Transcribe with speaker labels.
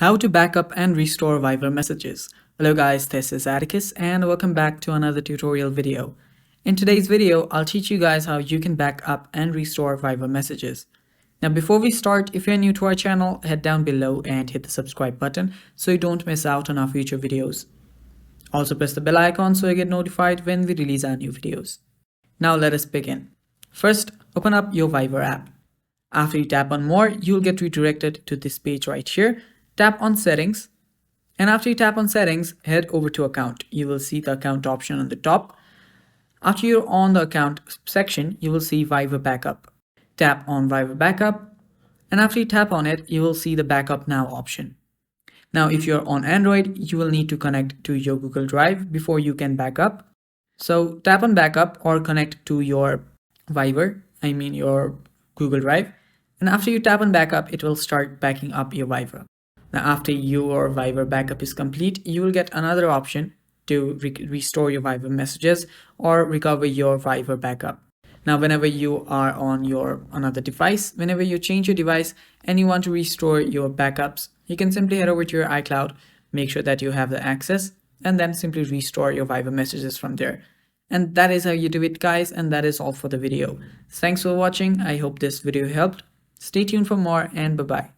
Speaker 1: How to backup and restore Viber messages. Hello guys, this is Atticus and welcome back to another tutorial video. In today's video, I'll teach you guys how you can back up and restore Viber messages. Now before we start, if you're new to our channel, head down below and hit the subscribe button so you don't miss out on our future videos. Also press the bell icon so you get notified when we release our new videos. Now let us begin. First, open up your Viber app. After you tap on more, you'll get redirected to this page right here. Tap on settings, and after you tap on settings, head over to account. You will see the account option on the top. After you're on the account section, you will see Viber backup. Tap on Viber backup, and after you tap on it, you will see the backup now option. Now if you're on Android, you will need to connect to your Google Drive before you can back up. So tap on backup or connect to your your Google Drive, and after you tap on backup, it will start backing up your Viber. Now after your Viber backup is complete, you will get another option to restore your Viber messages or recover your Viber backup. Now whenever you are on your another device, whenever you change your device and you want to restore your backups, you can simply head over to your iCloud, make sure that you have the access, and then simply restore your Viber messages from there. And that is how you do it, guys, and that is all for the video. Thanks for watching. I hope this video helped. Stay tuned for more, and bye-bye.